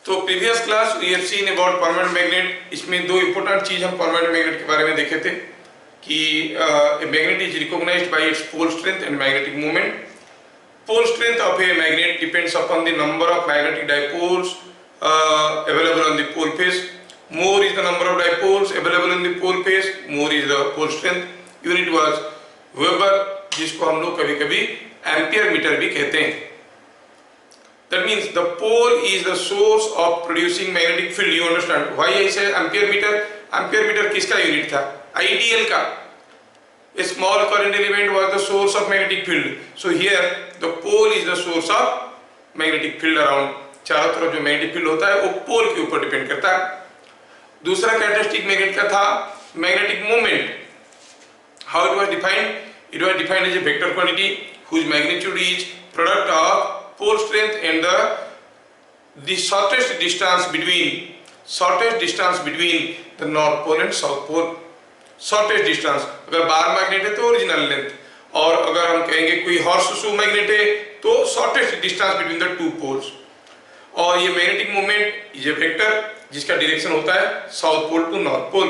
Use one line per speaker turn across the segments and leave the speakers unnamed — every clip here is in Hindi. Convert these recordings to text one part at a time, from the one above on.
तो previous class we have seen about permanent magnet. इसमें दो इंपॉर्टेंट चीज हम परमानेंट मैग्नेट के बारे में देखे थे कि magnet is recognised by its pole strength and magnetic moment. Pole strength of a magnet depends upon the number of magnetic dipoles available on the pole face. More is the number of dipoles available in the pole face, more is the pole strength. Unit was Weber, जिसको हम लोग कभी-कभी एम्पियर मीटर भी कहते हैं। That means the pole is the source of producing magnetic field. You understand why I say ampere meter? Ampere meter किसका यूनिट था? IDL का। A small current element was the source of magnetic field. So here the pole is the source of magnetic field around. चारों तरफ जो मैग्नेटिक फील्ड होता है वो पोल के ऊपर डिपेंड करता है। दूसरा कैरेक्टरिस्टिक मैग्नेट का था magnetic moment. How it was defined? It was defined as a vector quantity whose magnitude is product of pole strength and the shortest distance between the north pole and south pole. Shortest distance, अगर बार मैग्नेट है तो ओरिजिनल लेंथ, और अगर हम कहेंगे कोई हॉर्स शू मैग्नेट है तो shortest distance between the two poles. और ये magnetic moment is a vector जिसका डायरेक्शन होता है south pole to north pole.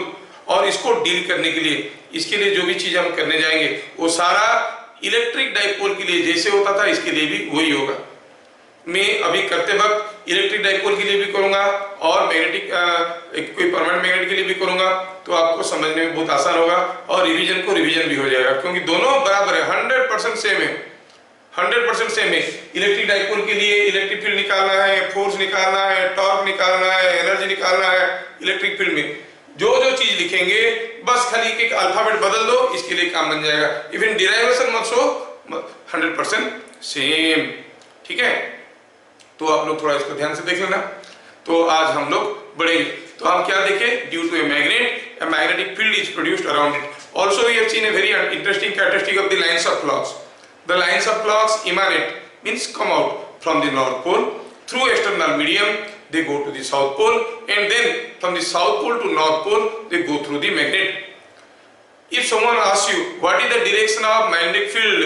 और इसको डील करने के लिए, इसके लिए जो भी चीज हम करने जाएंगे वो सारा इलेक्ट्रिक डाइपोल के लिए जैसे होता था इसके लिए भी वही होगा। मैं अभी करते वक्त इलेक्ट्रिक डाइपोल के लिए भी करूंगा और मैग्नेटिक कोई परमानेंट मैग्नेट के लिए भी करूंगा, तो आपको समझने में बहुत आसान होगा और रिवीजन को रिवीजन भी हो जाएगा, क्योंकि दोनों बराबर है, 100% सेम है, 100% सेम है। इलेक्ट्रिक डाइपोल के लिए इलेक्ट्रिक फील्ड निकालना है, फोर्स निकालना है, टॉर्क निकालना है, एनर्जी निकालना है। इलेक्ट्रिक फील्ड में जो जो चीज लिखेंगे बस खाली एक अल्फाबेट बदल दो, इसके लिए काम बन जाएगा। इवन डिराइवेशन मत सो 100% सेम, ठीक है। तो आप लोग थोड़ा इसको ध्यान से देख लेना। तो आज हम लोग बढ़ेंगे, तो हम क्या देखें? Due to a magnet, a magnetic field is produced around it. Also, we have seen a very interesting characteristic of the lines of flux. The lines of flux emanate, means come out from the north pole through external medium. They go to the south pole, and then from the south pole to north pole, they go through the magnet. If someone asks you what is the direction of magnetic field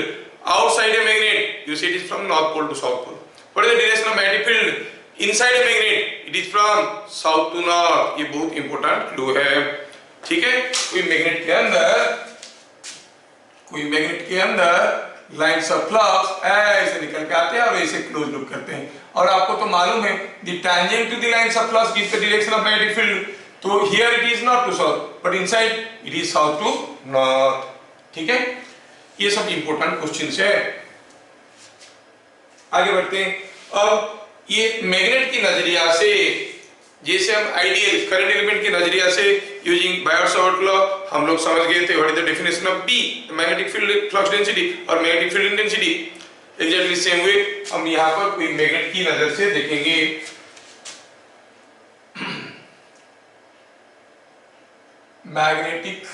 outside a magnet, you say it is from north pole to south pole. What is the direction of magnetic field inside a magnet? It is from south to north. ये बहुत important clue है, ठीक है। कोई मैग्नेट के अंदर लाइन्स ऑफ फ्लक्स ऐसे निकल के आते हैं और ऐसे क्लोज लूप करते हैं। और आपको तो मालूम है the tangent to the lines of flux gives the direction of magnetic field. तो here it is not to south but inside it is south to north, ठीक है। ये सब इंपॉर्टेंट क्वेश्चंस है। आगे बढ़ते हैं। अब ये मैग्नेट की नजरिया से, जैसे हम आइडियल करंट एलिमेंट के नजरिया से यूजिंग बायर-सावर्ट लॉ हम लोग समझ गए थे what is the definition of B, magnetic field flux density और magnetic field intensity. Exactly same way हम यहाँ पर कोई मैग्नेट की नजर से देखेंगे। Magnetic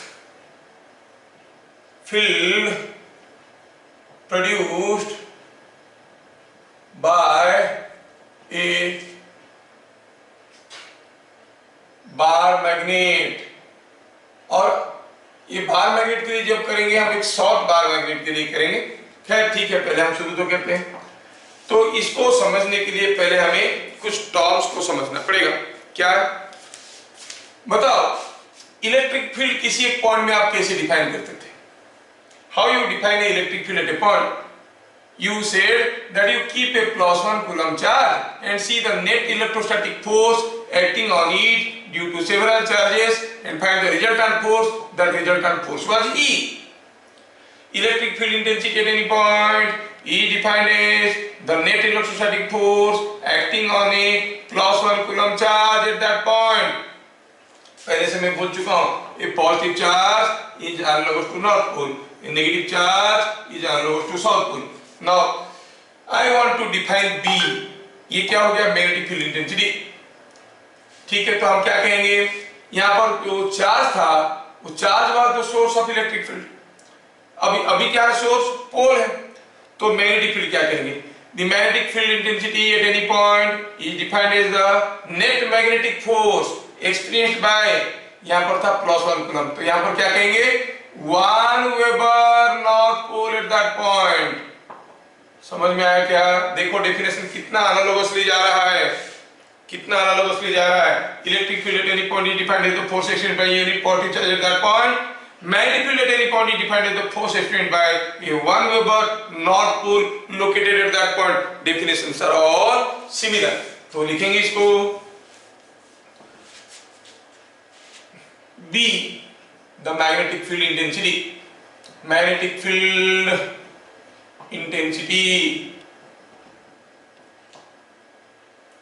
field produced by a bar magnet. और ये बार मैग्नेट के लिए जब करेंगे हम एक शॉर्ट बार मैग्नेट के लिए करेंगे। खैर ठीक है, पहले हम शुरू तो करते हैं। तो इसको समझने के लिए पहले हमें कुछ टर्म्स को समझना पड़ेगा। क्या बताओ, इलेक्ट्रिक फील्ड किसी एक पॉइंट में आप कैसे डिफाइन करते थे? How you define a electric field eight A point? You said that you keep a +1 coulomb charge and see the net electrostatic force acting on it due to several charges and find the resultant force. The resultant force was E. Electric field intensity at any point E defined as the net electrostatic force acting on a +1 coulomb charge at that point. पहले से मैं बोल चुका हूँ, a positive charge is analogous to north pole, a negative charge is analogous to south pole. Now I want to define B. ये क्या हो गया? मैग्नेटिक फील्ड इंटेंसिटी, ठीक है। तो हम क्या कहेंगे? यहाँ पर जो चार्ज था वो charge was the source of electric field. अभी क्या है? सोर्स पोल है। तो मैग्नेटिक फील्ड क्या कहेंगे? The magnetic field intensity at any point is defined as the net magnetic force experienced by, यहाँ पर था +1 कूलम, तो यहाँ पर क्या कहेंगे? 1 weber north pole at that point. समझ में आया क्या? देखो डेफिनेशन कितना एनालॉगसली जा रहा है। कितना एनालॉगसली जा रहा है? Electric field at any point is defined as the force extended by unit positive charge at that point. Magnetic field at any point is defined as the force extended by a 1 Weber north pole located at that point. Definitions are all similar. तो लिखेंगे इसको B, the magnetic field intensity. Magnetic field intensity.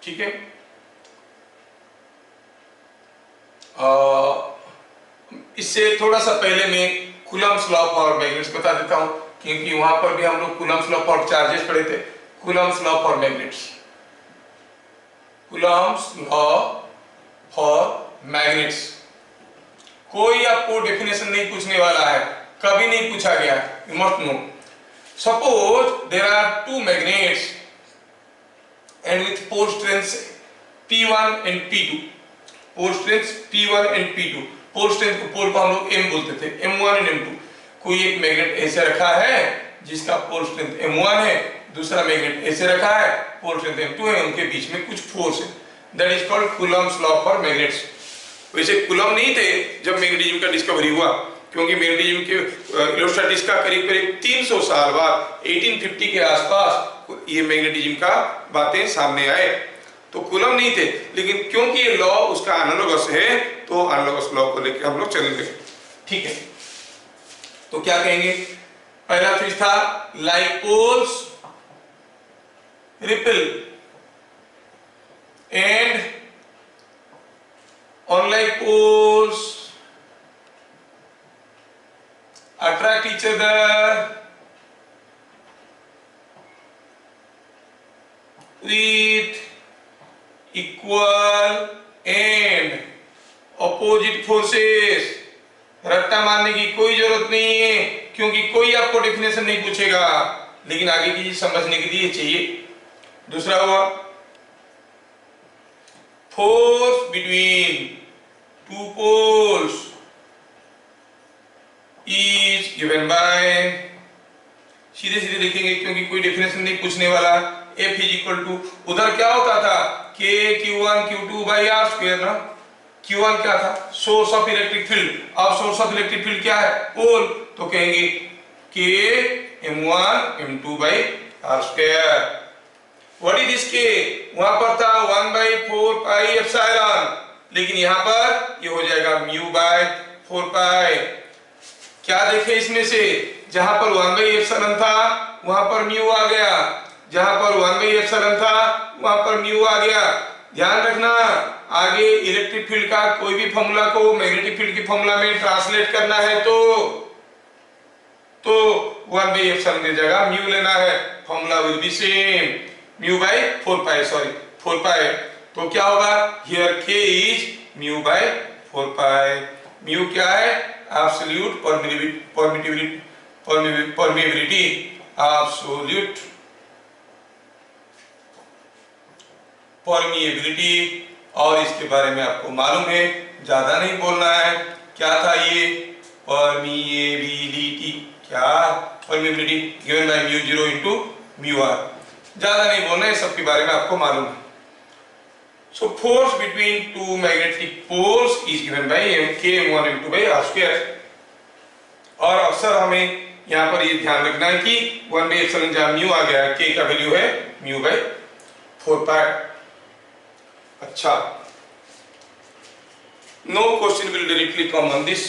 ठीक है. इससे थोड़ा सा पहले मैं कूलम्ब्स लॉ फॉर मैग्नेट्स बता देता हूं, क्योंकि वहां पर भी हम लोग कूलम्ब्स लॉ फॉर चार्जेस पढ़े थे. Coulomb's law for magnets. Coulomb's law for magnets. कोई आपको डेफिनेशन नहीं पूछने वाला है, कभी नहीं पूछा गया. You must know. Suppose there are two magnets and with pole strength P1 and P2. Pole strength P1 and P2. Pole strength को पोल को हम लोग M बोलते थे, M1 एंड M2. कोई एक मैग्नेट ऐसे रखा है जिसका पोल स्ट्रेंथ M1 है, दूसरा मैग्नेट ऐसे रखा है पोल स्ट्रेंथ M2 है, उनके बीच में कुछ फोर्स है. That is called Coulomb's law for magnets. वैसे कूलम्ब नहीं थे जब मैग्नेटिज्म का डिस्कवरी हुआ, क्योंकि मैग्नेटिज्म के इलेक्ट्रोस्टैटिक्स का करीब करीब 300 साल बाद 1850 के आसपास ये मैग्नेटिज्म का बातें सामने आए. तो कूलम्ब नहीं थे, लेकिन क्योंकि ये लॉ उसका एनालॉगस है तो एनालॉगस लॉ को लेकर हम लोग चलेंगे. ठीक है. तो क्या कहेंगे? पहला चीज था like poles repel and unlike poles attract each other with equal and opposite forces. रट्टा मारने की कोई जरूरत नहीं है, क्योंकि कोई आपको डेफिनेशन नहीं पूछेगा, लेकिन आगे की चीज समझने के लिए चाहिए. दूसरा हुआ force between two poles is given by, सीधे सीधे लिखेंगे क्योंकि कोई डेफिनेशन नहीं पूछने वाला. F is equal to, उधर क्या होता था? K Q1 Q2 by R square ना. Q1 क्या था? Source of electric field. अब सोर्स ऑफ इलेक्ट्रिक फील्ड क्या है? पोल. तो कहेंगे K M1 M2 by R square. What is this K? वहां पर था 1 by 4 pi epsilon, लेकिन यहां पर ये हो जाएगा mu by 4 pi. क्या देखे इसमें से? जहां पर 1 by epsilon था वहां पर mu आ गया, जहां पर 1 by epsilon था वहां पर mu आ गया. ध्यान रखना, आगे इलेक्ट्रिक फील्ड का कोई भी फॉर्मूला को मैग्नेटिक फील्ड के फॉर्मूला में ट्रांसलेट करना है तो 1 by epsilon की जगह mu लेना है. Formula will be same, mu by 4 pi, sorry 4 pi. तो क्या होगा? Here K is mu by 4 pi. mu क्या है? Absolute permeability, absolute permeability. और इसके बारे में आपको मालूम है, ज्यादा नहीं बोलना है. क्या था ये? permeability. क्या? permeability given by mu 0 into mu r. ज्यादा नहीं बोलना है, सबके बारे में आपको मालूम है. So force between two magnetic poles is given by K M1 M2 by R square. और अक्सर हमें यहाँ पर ये ध्यान रखना है कि 1 by epsilon जहाँ mu आ गया, K का वैल्यू है mu by 4 pi. अच्छा, no question will directly come on this,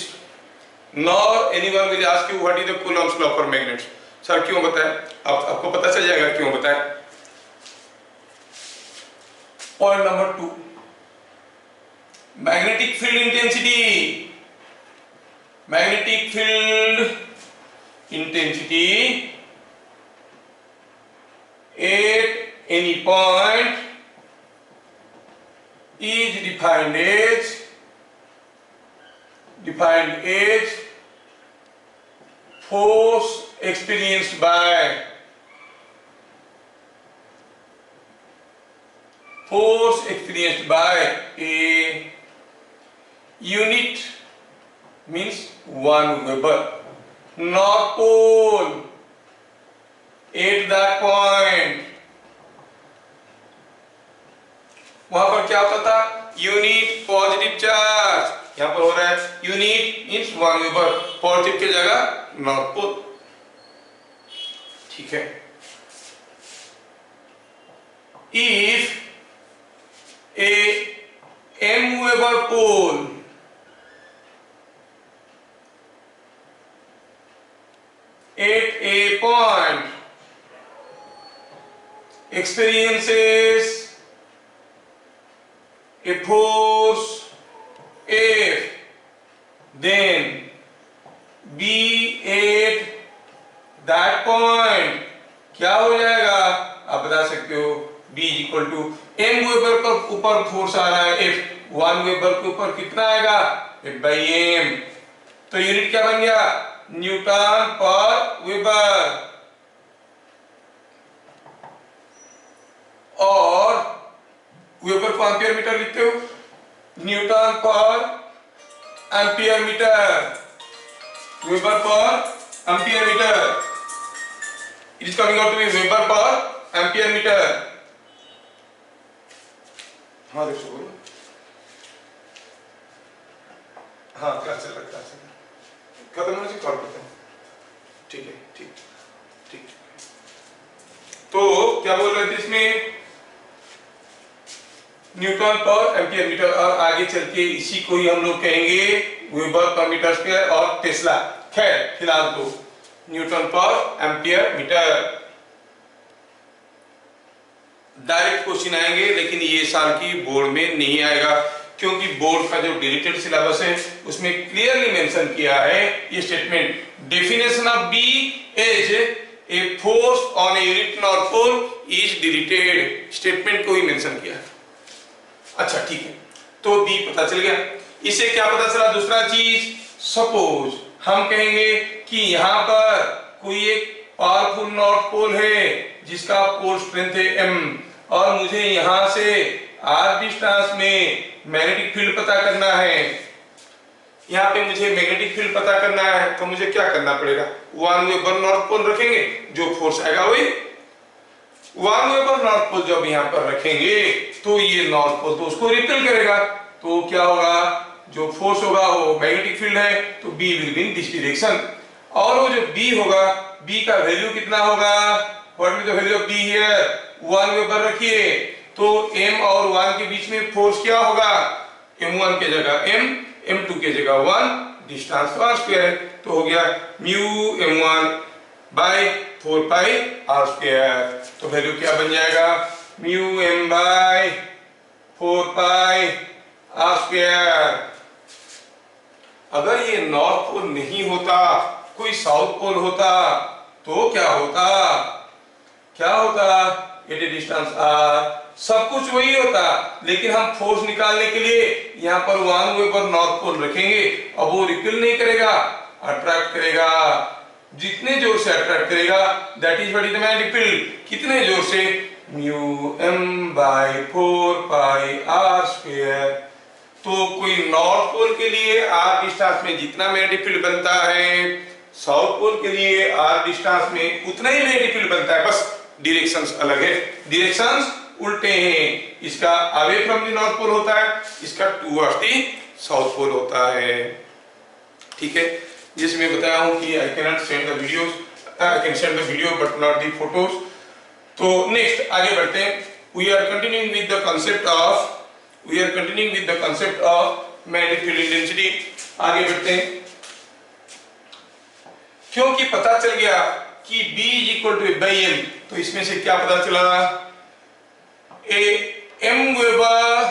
nor anyone will ask you what is the Coulomb's law for magnets. Sir क्यों बताएं? आपको पता चल जाएगा क्यों बताएं. Point number 2, magnetic field intensity. Magnetic field intensity at any point is defined as force experienced by a unit, means 1 Weber, north pole at that point. वहां पर क्या क्या होता था, यूनिट पॉजिटिव चार्ज, यहाँ पर हो रहा है यूनिट मींस 1 वेबर, पॉजिटिव की जगह नॉर्थ पोल। ठीक है, if a m weber pole at a point experiences a force F, then B at that point क्या हो जाएगा, आप बता सकते हो, B equal to m weber का ऊपर फोर्स आ रहा है F, 1 वेबर के ऊपर कितना आएगा, F by m, तो यूनिट क्या बन गया, न्यूटन पर वेबर। और वेबर को एम्पियर मीटर लिखते हो, newton per ampere metre, weber per ampere metre, it is coming out to be weber per ampere metre. हाँ देखो बोलो, हाँ क्या चल रहा है, खत्म होने से कॉल करते हैं, ठीक है, ठीक ठीक। तो क्या बोल रहे थे इसमें, न्यूटन पर एम्पियर मीटर, और आगे चल के इसी को ही हम लोग कहेंगे वेबर पर मीटर स्क्वायर और टेस्ला। खैर फिलहाल तो Newton per ampere metre. Direct question आएंगे, लेकिन ये साल की बोर्ड में नहीं आएगा, क्योंकि बोर्ड का जो डिलीटेड सिलेबस है उसमें क्लियरली मेंशन किया है ये statement, definition of B as a force on a unit north pole is deleted, statement को ही मेंशन किया है। अच्छा ठीक है, तो बी पता चल गया। इसे क्या पता चला, दूसरा चीज, सपोज हम कहेंगे कि यहाँ पर कोई एक पावरफुल नॉर्थ पोल है जिसका पोल स्ट्रेंथ है m, और मुझे यहाँ से r डिस्टेंस में मैग्नेटिक फील्ड पता करना है, यहाँ पे मुझे मैग्नेटिक फील्ड पता करना है, तो मुझे क्या करना पड़ेगा, 1 वेबर नॉर्थ पोल रखेंगे, जो फोर्स आएगा वही 1 वेबर नॉर्थ पोल जब यहाँ पर रखेंगे तो ये नॉर्थ पोल तो उसको रिपेल करेगा, तो क्या होगा, जो फोर्स होगा वो मैग्नेटिक फील्ड है, तो B will be in this direction, और वो जो B होगा, B का वैल्यू कितना होगा, what is the value of B here, 1 weber रखिए, तो m और 1 के बीच में फोर्स क्या होगा, m1 के जगह m, m2 के जगह 1, डिस्टेंस r स्क्वायर, तो हो गया म्यू m1 बाय 4 पाई r स्क्वायर, तो वैल्यू क्या बन जाएगा, म्यू m बाय 4 पाई r स्क्वायर। अगर ये नॉर्थ पोल नहीं होता, कोई साउथ पोल होता, तो क्या होता, क्या होता, एट ए डिस्टेंस r, सब कुछ वही होता, लेकिन हम फोर्स निकालने के लिए यहाँ पर 1 वेबर नॉर्थ पोल रखेंगे, अब वो रिपेल नहीं करेगा, अट्रैक्ट करेगा, जितने जोर से अट्रैक्ट करेगा that is what is the magnetic field, कितने जोर से, म्यू m बाय 4 पाई r स्क्वायर। तो कोई नॉर्थ पोल के लिए r डिस्टेंस में जितना मैग्नेटिक फील्ड बनता है, साउथ पोल के लिए r डिस्टेंस में उतना ही मैग्नेटिक फील्ड बनता है, बस डायरेक्शंस अलग है, डायरेक्शंस उल्टे हैं, इसका away from the north pole होता है, इसका टुवर्ड्स द साउथ पोल होता है। ठीक है, जिसमें बताया हूं कि I can not send the videos, I can send the video but not the photos. तो नेक्स्ट आगे बढ़ते हैं, we are continuing with the concept of magnetic field intensity. आगे बढ़ते हैं, क्योंकि पता चल गया कि B equal to by m, तो इसमें से क्या पता चला, a m weber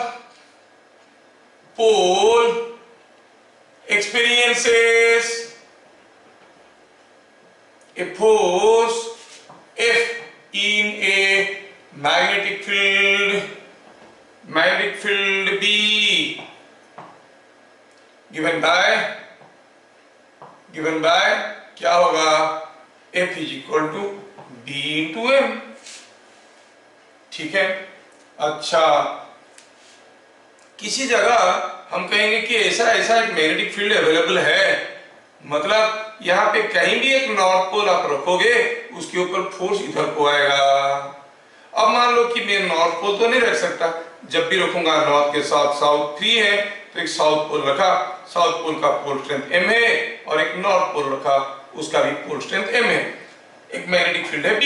pole experiences a force F in a magnetic field B given by क्या होगा, F is equal to B into M। ठीक है, अच्छा किसी जगह हम कहेंगे कि ऐसा एक मैग्नेटिक फील्ड अवेलेबल है, मतलब यहाँ पे कहीं भी एक नॉर्थ पोल आप रखोगे उसके ऊपर फोर्स इधर को आएगा, अब मान लो कि मैं नॉर्थ पोल तो नहीं रख सकता, जब भी रखूंगा नॉर्थ के साथ साउथ फ्री है, तो एक साउथ पोल रखा, साउथ पोल का पोल स्ट्रेंथ m है, और एक नॉर्थ पोल रखा, उसका भी पोल स्ट्रेंथ m है, एक मैग्नेटिक फील्ड है B।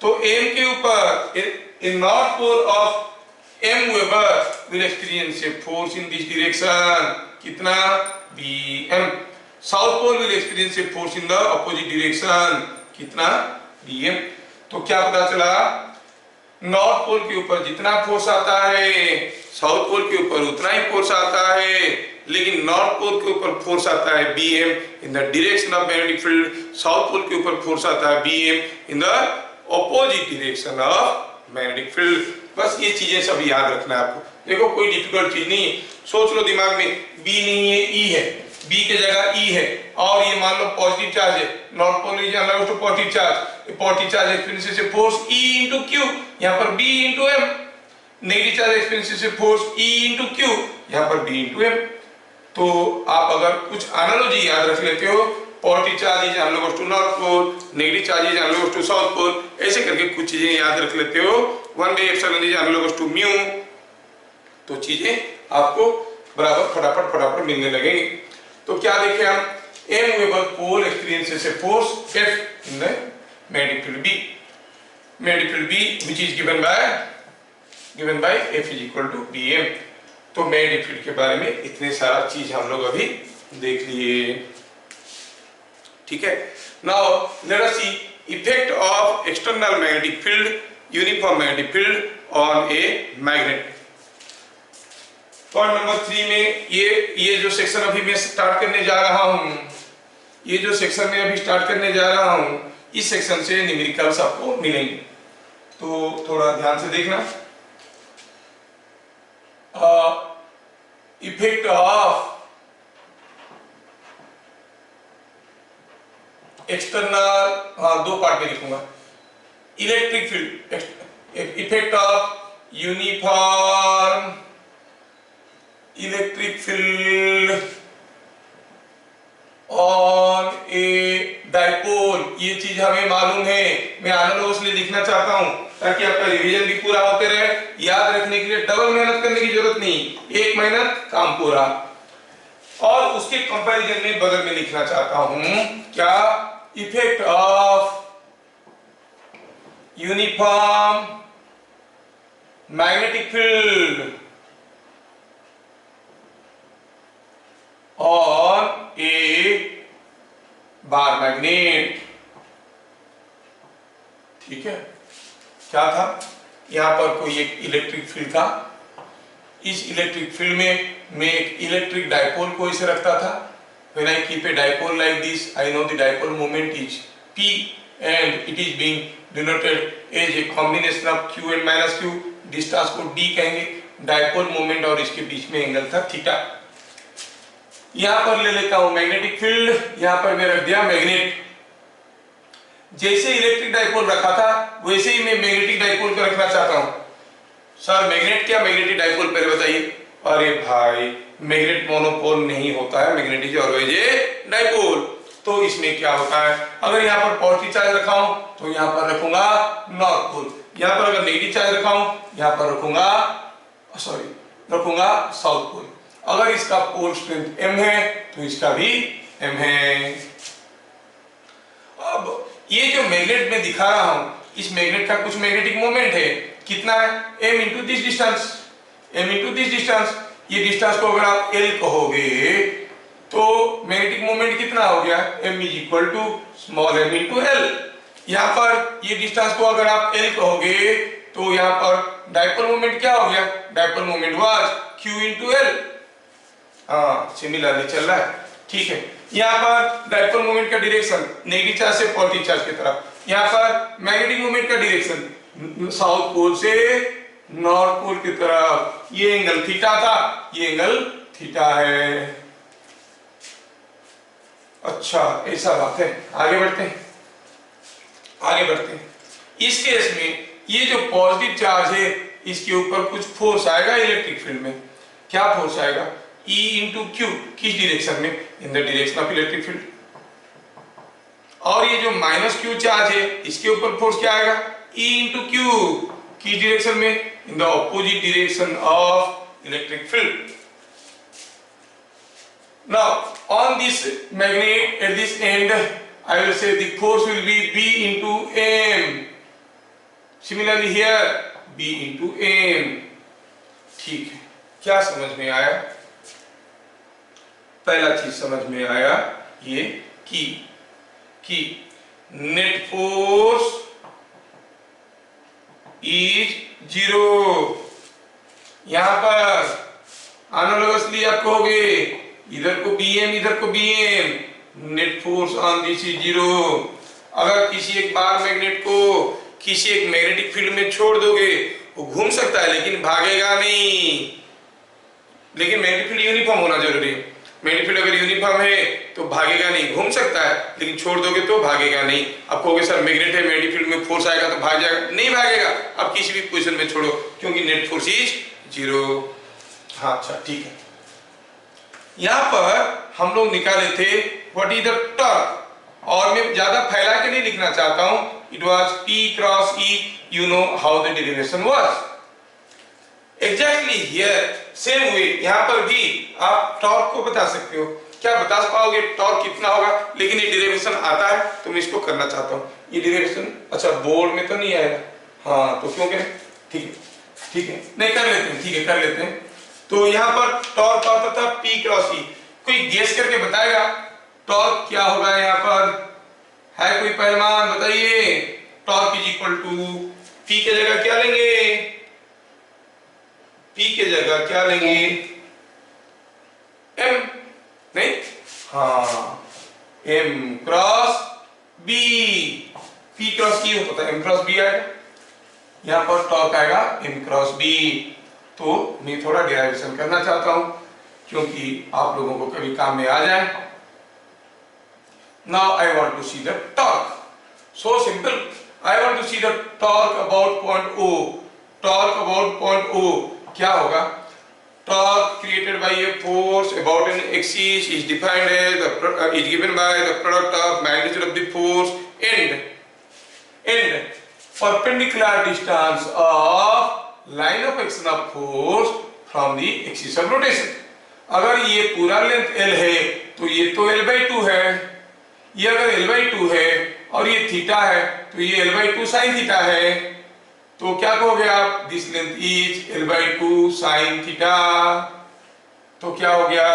तो m के ऊपर a north pole of m weber will experience a force in this direction, कितना Bm। South pole will experience a force in the opposite direction, कितना Bm। तो क्या पता चला, नॉर्थ पोल के ऊपर जितना फोर्स आता है साउथ पोल के ऊपर उतना ही फोर्स आता है, लेकिन नॉर्थ पोल के ऊपर फोर्स आता है Bm in the direction of magnetic field, south pole के ऊपर फोर्स आता है Bm in the opposite direction of magnetic field. बस ये चीजें सब याद रखना है आपको। देखो कोई डिफिकल्ट चीज नहीं है, सोच लो दिमाग में, B नहीं है E है, B की जगह E है, और ये मान लो पॉजिटिव चार्ज है, north pole region allows to positive charge, positive charge experiences a force E into Q, यहाँ पर B into M, negative charge experiences a force E into Q, यहाँ पर B into M। तो आप अगर कुछ एनालॉजी याद रख लेते हो, positive charge is analogous to north pole, negative charge is analogous to south pole, ऐसे करके कुछ चीजें याद रख लेते हो, 1/ε इज एनालॉगस टू म्यू, तो चीजें आपको बराबर फटाफट मिलने लगेंगी। तो क्या देखें हम, m weber pole experiences a force F in the magnetic field B, magnetic field B which is given by F is equal to Bm। तो मैग्नेटिक फील्ड के बारे में इतने सारा चीज हम लोग अभी देख लिए, ठीक है। Now let us see effect of external magnetic field, uniform magnetic field on a magnet. Point number 3 में ये जो सेक्शन अभी मैं स्टार्ट करने जा रहा हूं, ये जो सेक्शन में अभी स्टार्ट करने जा रहा हूं, इस सेक्शन से न्यूमेरिकल्स आपको मिलेंगे, तो थोड़ा ध्यान से देखना। इफेक्ट ऑफ एक्सटर्नल, दो पार्ट में लिखूंगा, electric field, effect of uniform electric field on a dipole. ये चीज हमें मालूम है, मैं एनालॉगसली लिखना चाहता हूं ताकि आपका रिवीजन भी पूरा होते रहे, याद रखने के लिए डबल मेहनत करने की जरूरत नहीं, एक मेहनत काम पूरा। और उसके कंपैरिजन में बगल में लिखना चाहता हूं क्या, effect of uniform magnetic field और ए बार मैग्नेट, ठीक है। क्या था, यहां पर कोई एक इलेक्ट्रिक फील्ड था, इस इलेक्ट्रिक फील्ड में मैं एक इलेक्ट्रिक डाइपोल को इसे रखता था। When I keep a dipole like this, I know the dipole moment is P and it is being denoted as a combination of Q and minus Q, distance को D कहेंगे, डाइपोल मोमेंट और इसके बीच में एंगल था थीटा। यहां पर ले लेता हूं मैग्नेटिक फील्ड, यहां पर मैं रख दिया मैग्नेट। जैसे इलेक्ट्रिक डाइपोल रखा था वैसे ही मैं मैग्नेटिक डाइपोल को रखना चाहता हूं। सर मैग्नेट क्या मैग्नेटिक डाइपोल, पहले बताइए। अरे भाई मैग्नेट मोनोपोल नहीं होता है, magnet is always a dipole. तो इसमें क्या होता है, अगर यहाँ पर पॉजिटिव चार्ज रखा हूं तो यहाँ पर रखूंगा नॉर्थ पोल, यहाँ पर अगर नेगेटिव चार्ज रखा हूं यहाँ पर रखूंगा साउथ पोल। अगर इसका पोल स्ट्रेंथ m है तो इसका भी m है। अब ये जो मैग्नेट में दिखा रहा हूं, इस मैग्नेट का कुछ मैग्नेटिक मोमेंट है, कितना है, m into this distance, m into this distance. ये डिस्टेंस को अगर आप l कहोगे तो मैग्नेटिक मोमेंट कितना हो गया, m is equal to small m into l। यहाँ पर ये डिस्टेंस को अगर आप l कहोगे तो यहाँ पर डाइपोल मोमेंट क्या हो गया, dipole moment was q into l। हाँ सिमिलरली चल रहा है, ठीक है। यहाँ पर डाइपोल मोमेंट का डायरेक्शन नेगेटिव चार्ज से पॉजिटिव चार्ज की तरफ, यहाँ पर मैग्नेटिक मोमेंट का डायरेक्शन साउथ पोल से नॉर्थ पोल की तरफ। ये एंगल थीटा था, ये एंगल थीटा है। अच्छा ऐसा बात है, आगे बढ़ते हैं। इस केस में ये जो पॉजिटिव चार्ज है इसके ऊपर कुछ फोर्स आएगा इलेक्ट्रिक फील्ड में। क्या फोर्स आएगा, E इंटू क्यू, किस डायरेक्शन में, इन the direction of electric field. और ये जो माइनस क्यू चार्ज है इसके ऊपर फोर्स क्या आएगा, E into Q, किस डायरेक्शन में? इन the opposite direction of electric field. Now on this magnet at this end I will say the force will be B into M. Similarly here B into M. ठीक है, क्या समझ में आया? पहला चीज समझ में आया ये कि नेट फोर्स इज 0. यहां पर एनालॉगसली आप कहोगे इधर को BM इधर को BM, net force on this is 0. अगर किसी एक बार मैग्नेट को किसी एक मैग्नेटिक फील्ड में छोड़ दोगे वो घूम सकता है लेकिन भागेगा नहीं. लेकिन मैग्नेटिक फील्ड यूनिफॉर्म होना जरूरी है. मैग्नेटिक फील्ड अगर यूनिफॉर्म है तो भागेगा नहीं, घूम सकता है लेकिन छोड़ दोगे तो भागेगा नहीं. आप कहोगे सर मैग्नेट है, मैग्नेटिक फील्ड में फोर्स आएगा तो भाग जाएगा, नहीं भागेगा. आप किसी भी पोजीशन में छोड़ो क्योंकि नेट फोर्स इज 0. हाँ अच्छा ठीक है. यहाँ पर हम लोग निकाले थे व्हाट इज द टॉर्क, और मैं ज्यादा फैला के नहीं लिखना चाहता हूं. It was P cross E. You know how the derivation was. Exactly here same way यहाँ पर भी आप टॉर्क को बता सकते हो. क्या बता पाओगे टॉर्क कितना होगा? लेकिन ये डेरिवेशन आता है तो मैं इसको करना चाहता हूँ. ये डेरिवेशन अच्छा बोर्ड में तो नहीं आएगा. हाँ तो क्यों करें? ठीक है नहीं कर लेते हैं. ठीक है कर लेते हैं. तो यहाँ पर टॉर्क आता था P क्रॉस E. कोई गेस करके बताएगा टॉर्क क्या होगा? यहाँ पर है कोई पहलवान? बताइए. Torque is equal to P के जगह क्या लेंगे? P के जगह क्या लेंगे? M नहीं, हाँ M cross B. P cross E होता था, M क्रॉस B आएगा. यहाँ पर टॉर्क आएगा M क्रॉस B. तो मैं थोड़ा डेरिवेशन करना चाहता हूं क्योंकि आप लोगों को कभी काम में आ जाए. Now I want to see the torque. So simple. I want to see the torque about point O. Torque about point O क्या होगा? Torque created by a force about an axis is defined as is given by the product of magnitude of the force and perpendicular distance of line of action of force from the axis of rotation. अगर ये पूरा लेंथ L है तो ये तो L/2 है. ये अगर L/2 है और ये थीटा है तो ये L/2 sin थीटा है. तो क्या कहोगे आप? This length is L/2 sin theta. तो क्या हो गया?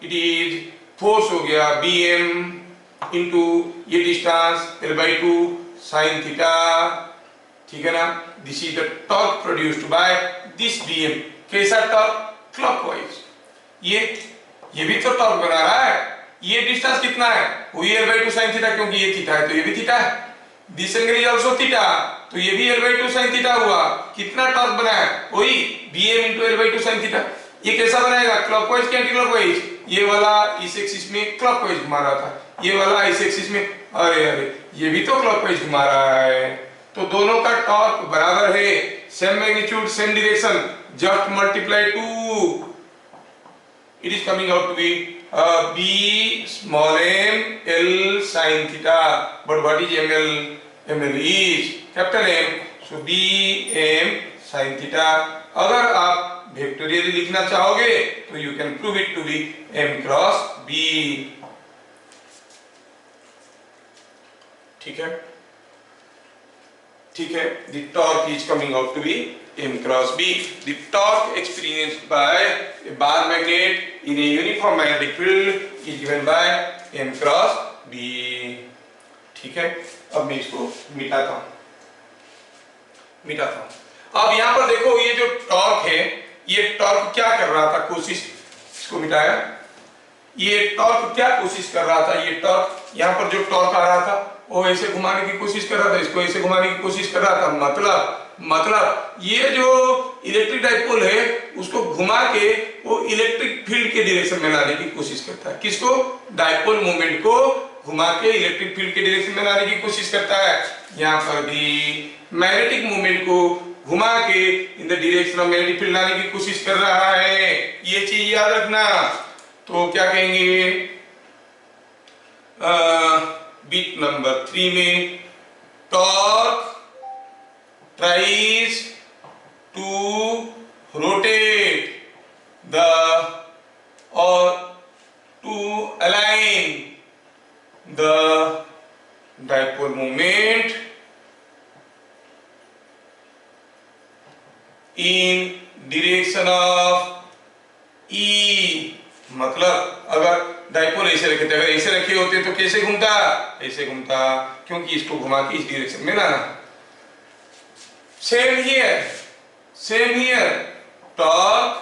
इट इज फोर्स हो गया BM इंटू ये डिस्टेंस L/2 sin थीटा. ठीक है ना? This is the torque produced by this BM. कैसा टॉर्क? क्लॉकवाइज. ये भी तो टॉर्क बना रहा है. ये डिस्टेंस कितना है? वही L/2 sin थीटा, क्योंकि ये थीटा है तो ये भी थीटा है. This angle is also theta तो ये भी L/2 sin थीटा हुआ. कितना टॉर्क बना है? वही BM into L/2 sin theta. ये कैसा बनाएगा? क्लॉकवाइज कि एंटी क्लॉकवाइज? ये वाला इस एक्सिस में क्लॉकवाइज घुमा रहा था, ये वाला इस एक्सिस में. अरे ये भी तो क्लॉकवाइज घुमा रहा है. तो दोनों का टॉर्क बराबर है. Same magnitude same direction, just multiply 2. It is coming out to be B small m L sin theta. But what is ML? ML is capital M. So B M sin theta. अगर आप वेक्टोरियली लिखना चाहोगे तो you can prove it to be M cross B. ठीक है. The torque is coming out to be M cross B. The torque experienced by a bar magnet in a uniform magnetic field is given by M cross B. ठीक है. अब मैं इसको मिटाता हूं. अब यहां पर देखो ये जो टॉर्क है, ये टॉर्क क्या कर रहा था? कोशिश, इसको मिटाया. ये टॉर्क क्या कोशिश कर रहा था? ये टॉर्क यहां पर जो टॉर्क आ रहा था वो ऐसे घुमाने की कोशिश कर रहा था, इसको ऐसे घुमाने की कोशिश कर रहा था. मतलब ये जो इलेक्ट्रिक डाइपोल है उसको घुमा के वो इलेक्ट्रिक फील्ड के डायरेक्शन में लाने की कोशिश करता है. किसको? डाइपोल मोमेंट को घुमा के इलेक्ट्रिक फील्ड के डायरेक्शन में लाने की कोशिश करता है. यहाँ पर भी मैग्नेटिक मोमेंट को घुमा के इन the direction of magnetic field लाने की कोशिश कर रहा है. ये चीज याद रखना. तो क्या कहेंगे? बीट नंबर 3 में torque moment in direction of E। मतलब अगर डाइपोल ऐसे रखे थे, अगर ऐसे रखे होते तो कैसे घूमता, ऐसे घूमता, क्योंकि इसको घुमा के इस डायरेक्शन में लाना। Same here torque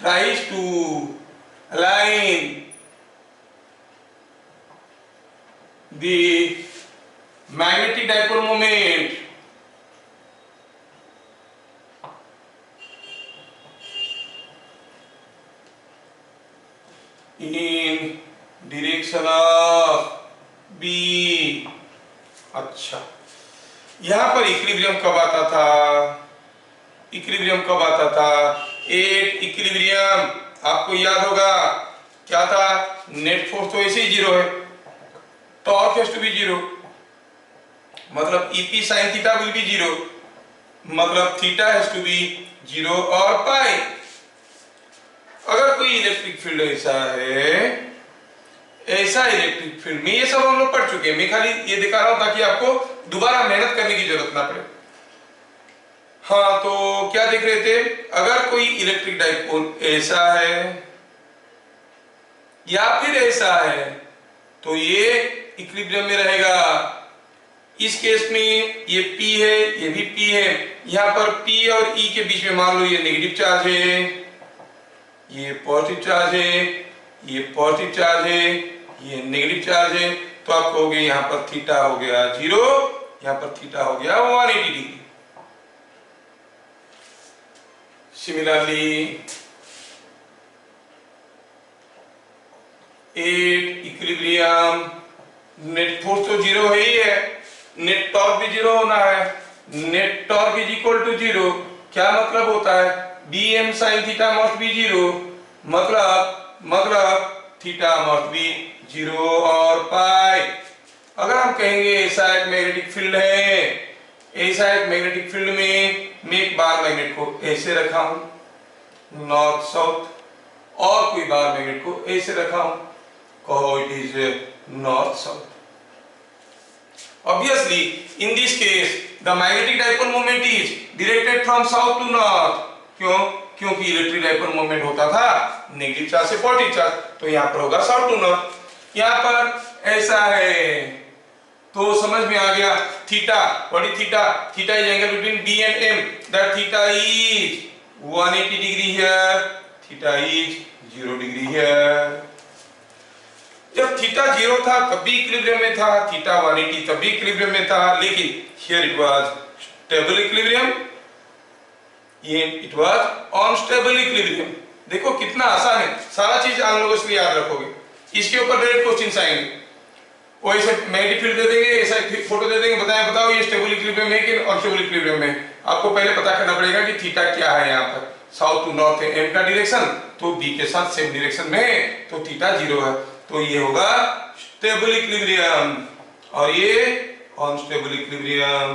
tries to align the magnetic dipole moment in direction of B। अच्छा, यहां पर इक्विलिब्रियम कब आता था, इक्विलिब्रियम कब आता था, एट इक्विलिब्रियम आपको याद होगा क्या था, नेट फोर्स तो ऐसे ही जीरो है, torque has to be zero, मतलब EP sine theta will be zero, मतलब theta has to be zero और पाई। अगर कोई इलेक्ट्रिक फील्ड ऐसा है, ऐसा इलेक्ट्रिक फील्ड में, ये सब हम लोग पढ़ चुके हैं, मैं खाली ये दिखा रहा हूं ताकि आपको दोबारा मेहनत करने की जरूरत ना पड़े। हाँ, तो क्या देख रहे थे, अगर कोई इलेक्ट्रिक डाइपोल ऐसा है या फिर ऐसा है तो ये इक्विलिब्रियम में रहेगा। इस केस में ये P है, ये भी P है, यहां पर P और E के बीच में मान लो ये नेगेटिव चार्ज है, ये पॉजिटिव चार्ज है, ये पॉजिटिव चार्ज है, ये नेगेटिव चार्ज है, तो आप कहोगे यहां पर थीटा हो गया जीरो, यहां पर थीटा हो गया 180 degree. Similarly at equilibrium, net force तो जीरो है ही है, नेट टॉर्क भी जीरो होना है, net torque is equal to zero. क्या मतलब होता है, bm sin theta must be zero, मतलब थीटा मस्ट बी जीरो और पाई। अगर हम कहेंगे ऐसा एक मैग्नेटिक फील्ड है, ऐसा एक मैग्नेटिक फील्ड में मैं एक बार मैग्नेट को ऐसे रखा हूं नॉर्थ साउथ, और कोई बार मैग्नेट को ऐसे रखा हूं, कहो it is north south. Obviously, in this case, the magnetic dipole moment is directed from south to north। क्यों? क्योंकि इलेक्ट्रिक डाइपोल मोमेंट होता था नेगेटिव चार्ज से पॉजिटिव चार्ज, तो यहाँ पर होगा साउथ टू नॉर्थ। यहाँ पर ऐसा है तो समझ में आ गया, theta, what is theta, theta is angle between B and M, that theta is 180 degree here, theta is 0 degree here. जब थीटा जीरो था तब भी इक्विलिब्रियम में था, थीटा 180 तब भी इक्विलिब्रियम में था, लेकिन here it was stable equilibrium, it was unstable equilibrium. देखो कितना आसान है, सारा चीज आप लोगों से याद रखोगे, इसके ऊपर डायरेक्ट क्वेश्चन आएंगे, वो ऐसे मैग्नेटिक फील्ड दे देंगे, ऐसा फोटो दे देंगे, बताओ ये स्टेबल इक्विलिब्रियम है कि अनस्टेबल इक्विलिब्रियम में। आपको पहले पता करना पड़ेगा कि थीटा क्या है, यहाँ पर साउथ टू नॉर्थ है एम का डायरेक्शन, तो बी के साथ सेम डायरेक्शन में है, तो थीटा जीरो है, तो ये होगा स्टेबल इक्विलिब्रियम और ये अनस्टेबल इक्विलिब्रियम।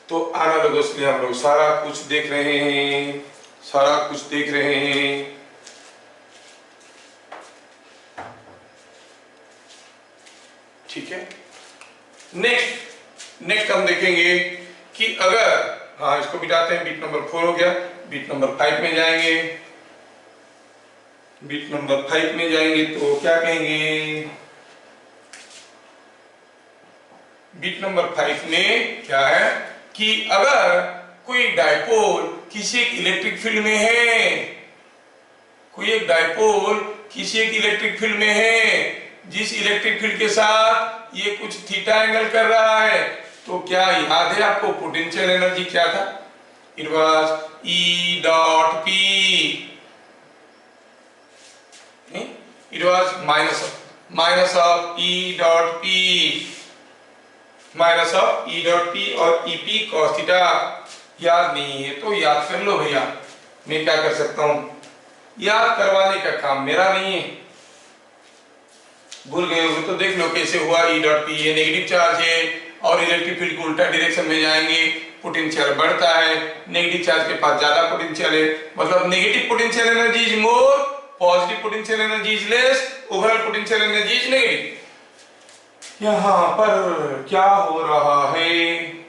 तो एनालॉगसली हम लोग सारा कुछ देख रहे हैं, सारा कुछ देख रहे हैं। ठीक है, नेक्स्ट हम देखेंगे कि अगर, हाँ इसको बिठाते हैं, बीट नंबर 4 हो गया, बीट नंबर 5 में जाएंगे। बीट नंबर 5 में जाएंगे तो क्या कहेंगे, बीट नंबर 5 में क्या है कि अगर कोई डाइपोल किसी एक इलेक्ट्रिक फील्ड में है, कोई एक डाइपोल किसी एक इलेक्ट्रिक फील्ड में है, जिस इलेक्ट्रिक फील्ड के साथ ये कुछ थीटा एंगल कर रहा है, तो क्या याद है आपको पोटेंशियल एनर्जी क्या था, it was E dot P, it was minus of E dot P, minus of E dot P और EP cos थीटा। याद नहीं है तो याद कर लो भैया, मैं क्या कर सकता हूं, याद करवाने का काम मेरा नहीं है, भूल गए हो तो देख लो कैसे हुआ। E डॉट P ये नेगेटिव चार्ज है और इलेक्ट्रिक फील्ड को उल्टा डायरेक्शन में जाएंगे, पोटेंशियल बढ़ता है, नेगेटिव चार्ज के पास ज्यादा पोटेंशियल है, मतलब negative potential energy is more, positive potential energy is less, overall potential energy is negative. यहाँ पर क्या हो रहा है, एक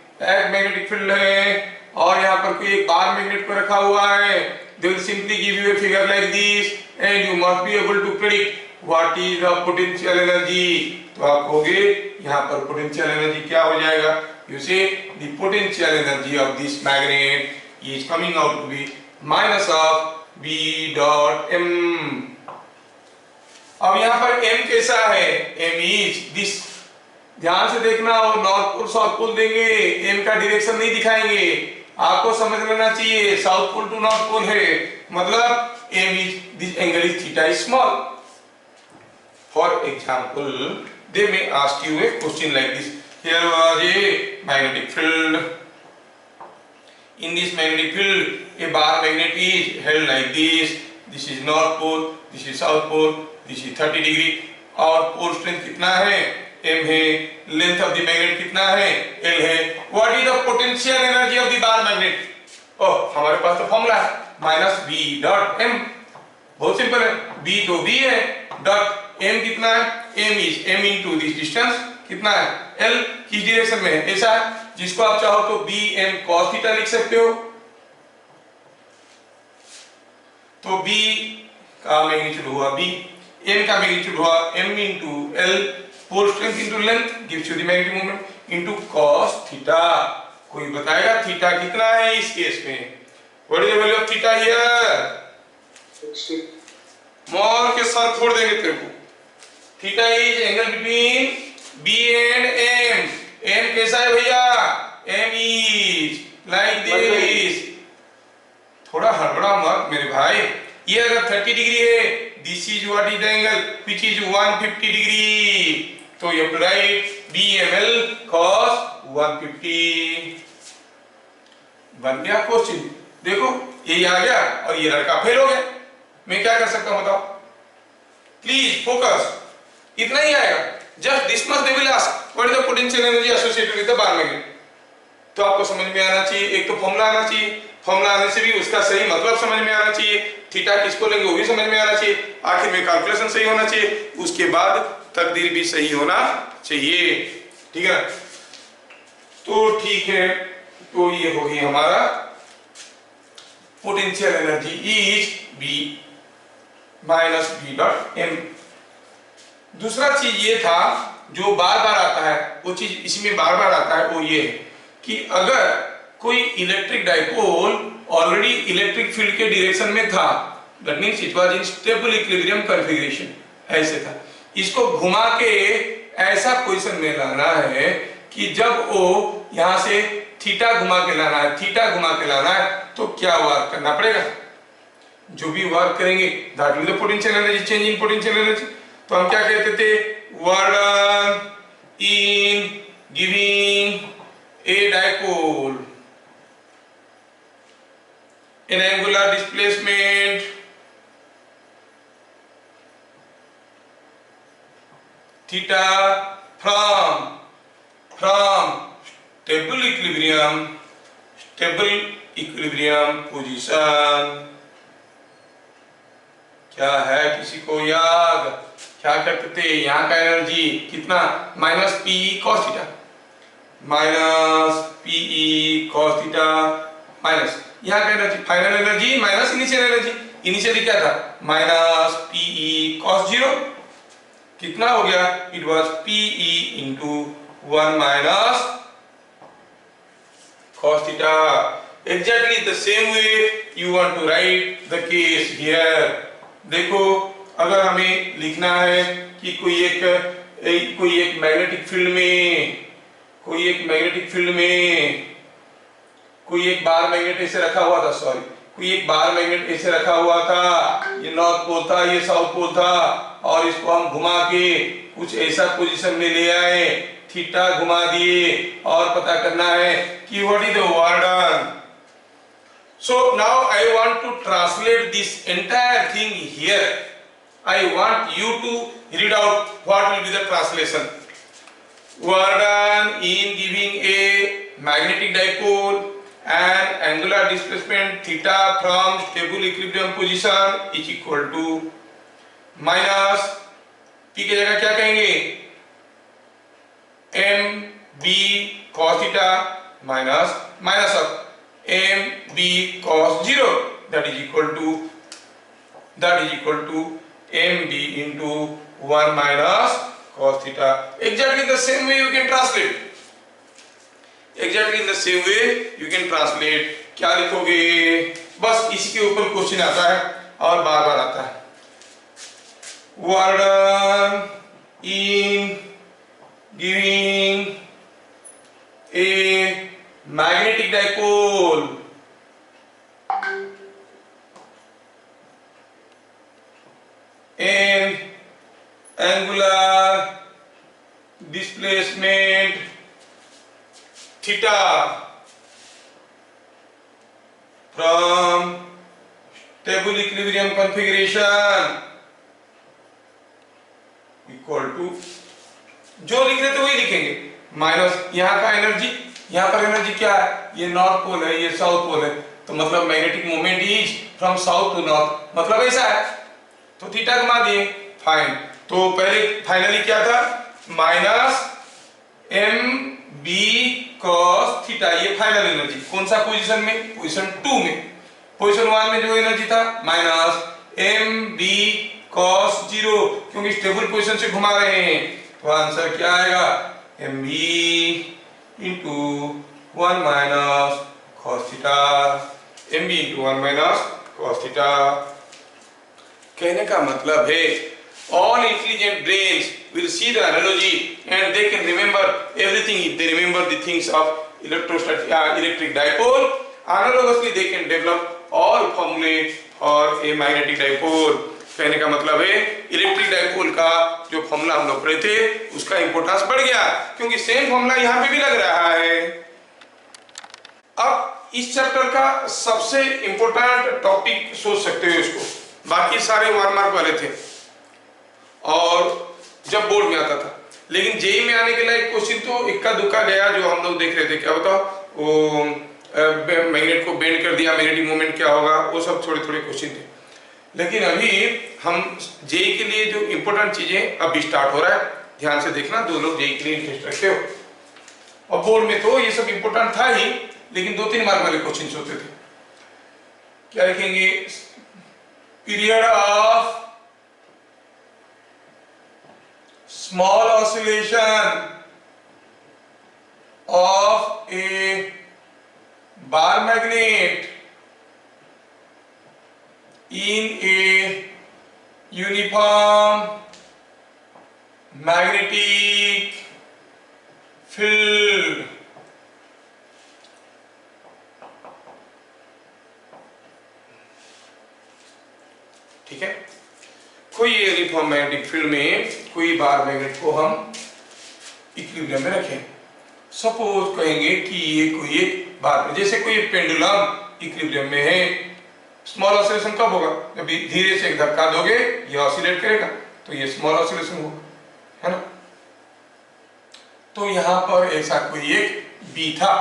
मैग्नेटिक फील्ड है और यहाँ पर कोई एक बार मैग्नेट को रखा हुआ है। They will simply give you a figure like this and you must be able to predict what is the potential energy. तो आप कहोगे यहाँ पर पोटेंशियल एनर्जी क्या हो जाएगा, you say the potential energy of this magnet is coming out to be minus of B dot M। अब यहाँ पर M कैसा है, M इज दिस, ध्यान से देखना, और नॉर्थ पोल साउथ पोल देंगे, M का डायरेक्शन नहीं दिखाएंगे, आपको समझ लेना चाहिए south pole to north pole है, मतलब M is this angle is theta is small. For example they may ask you a question like this, here was a magnetic field, in this magnetic field a bar magnet is held like this is north pole, this is south pole, this is 30 degree, और pole strength कितना है, m है, length of the magnet कितना है, l है। what is the potential energy of the bar magnet? ओह हमारे पास तो फॉर्मूला है माइनस b डॉट m, बहुत सिंपल है, b तो b है, डॉट m कितना है, m is m into this distance कितना है, l किस डायरेक्शन में है, ऐसा है, जिसको आप चाहो तो बी एम कॉस थीटा लिख सकते हो। तो बी का मैग्नीट्यूड हुआ बी, एम का मैग्नीट्यूड हुआ M into L, pole strength into length gives you the magnetic moment into cos theta. कोई बताएगा थीटा कितना है इस केस में, what is the value of theta here, 60। मोर के साथ छोड़ देंगे तेरे को। Theta is angle between B and M. M कैसा है भैया, एम इज लाइक दिस, थोड़ा हड़बड़ा मत मेरे भाई, ये अगर 30 डिग्री है, this is what is the angle which is 150 degree, तो you write B M L cos 150। बन गया क्वेश्चन, देखो ये आ गया और ये लड़का फेल हो गया, मैं क्या कर सकता हूं बताओ, प्लीज फोकस, इतना ही आएगा, just this much they will ask what is the potential energy associated with the bar magnet. तो आपको समझ में आना चाहिए, एक तो फॉर्मूला आना चाहिए, फॉर्मूला आने से भी उसका सही मतलब समझ में आना चाहिए, थीटा किसको लेंगे वो भी समझ में आना चाहिए, आखिर में कैलकुलेशन सही होना चाहिए, उसके बाद तकदीर भी सही होना चाहिए, ठीक है। तो ठीक है, तो ये हो गई हमारा potential energy is B minus B dot M. दूसरा चीज ये था जो बार बार आता है, वो चीज इसमें बार बार आता है, वो ये है कि अगर कोई electric dipole already electric field के डायरेक्शन में था, that means it was in stable equilibrium configuration, ऐसे था, इसको घुमा के ऐसा पोजीशन में लाना है कि जब वो यहां से थीटा घुमा के लाना है, थीटा घुमा के लाना है, तो क्या वर्क करना पड़ेगा, जो भी वर्क करेंगे that will the potential energy change in potential energy. तो हम क्या कहते थे, work done in giving a dipole an angular displacement theta from stable equilibrium position। क्या है किसी को याद, क्या करते थे, यहाँ का एनर्जी कितना, minus P cos theta, minus P cos theta minus यहाँ का energy final energy minus initial energy, initially क्या था माइनस पीई कॉस 0, कितना हो गया, it was PE into 1 minus cos theta. Exactly the same way you want to write the case here. देखो अगर हमें लिखना है कि कोई एक मैग्नेटिक फील्ड में, कोई एक बार मैग्नेट ऐसे रखा हुआ था, सॉरी, कोई एक बार मैग्नेट ऐसे रखा हुआ था, ये नॉर्थ पोल था, ये साउथ पोल था, और इसको हम घुमा के कुछ ऐसा पोजीशन में ले आए, थीटा घुमा दिए, और पता करना है कि what is the work done. So now I want to translate this entire thing here, I want you to read out what will be the translation. Work done in giving a magnetic dipole and angular displacement theta from stable equilibrium position is equal to minus P की जगह क्या कहेंगे, M B cos theta minus of M B cos 0 that is equal to M B into 1 minus cos theta. Exactly the same way you can translate. Exactly in the same way you can translate. क्या लिखोगे, बस इसी के ऊपर क्वेश्चन आता है और बार बार आता है. Word in giving a magnetic dipole and angular displacement theta from stable equilibrium configuration equal to, जो लिख रहे थे वही लिखेंगे, माइनस यहाँ का एनर्जी, यहाँ पर एनर्जी क्या है, ये नॉर्थ पोल है, ये साउथ पोल है, तो मतलब magnetic moment is from south to north, मतलब ऐसा है. तो थीटा घुमा दिए, फाइन. तो पहले फाइनली क्या था, minus M B cos theta, ये फाइनल एनर्जी कौन सा पोजीशन में, पोजीशन 2 में. पोजीशन 1 में जो एनर्जी था माइनस एम बी कॉस 0, क्योंकि स्टेबल पोजीशन से घुमा रहे हैं, तो आंसर क्या आएगा, M B into 1 minus cos theta, M B into 1 minus cos theta. कहने का मतलब है all intelligent brains will see the analogy and they can remember everything if they remember the things of electric dipole. Analogously they can develop all formulae for a magnetic dipole. कहने का मतलब है इलेक्ट्रिक डाइपोल का जो फॉर्मूला हम लोग पढ़े थे उसका इंपोर्टेंस बढ़ गया, क्योंकि सेम फॉर्मूला यहाँ पे भी लग रहा है. अब इस चैप्टर का सबसे इंपोर्टेंट टॉपिक सोच सकते हो इसको, बाकी सारे 1 मार्क वाले थे और जब बोर्ड में आता था, लेकिन जेई में आने के लिए क्वेश्चन तो इक्का दुक्का गया, जो हम लोग देख रहे थे. क्या बताओ, वो मैग्नेट को बेंड कर दिया, मैग्नेटिक मोमेंट क्या होगा, वो सब थोड़े थोड़े क्वेश्चन थे. लेकिन अभी हम जेई के लिए जो इंपोर्टेंट चीजें अभी स्टार्ट हो रहा है, ध्यान से देखना, जो लोग जेई के लिए इंटरेस्ट रखते हो. और बोर्ड में तो ये सब इंपोर्टेंट था ही, लेकिन 2-3 मार्क वाले क्वेश्चन होते थे. क्या लिखेंगे, period of small oscillation of a bar magnet in a uniform magnetic field. ठीक है, कोई यूनिफॉर्म मैग्नेटिक फील्ड में कोई बार मैग्नेट को हम इक्विलिब्रियम में रखें. सपोज कहेंगे कि ये कोई एक बार, जैसे कोई पेंडुलम इक्विलिब्रियम में है, स्मॉल ऑसिलेशन कब होगा, जब धीरे से एक धक्का दोगे ये ऑसिलेट करेगा, तो ये स्मॉल ऑसिलेशन होगा, है ना. तो यहाँ पर ऐसा कोई एक बी था,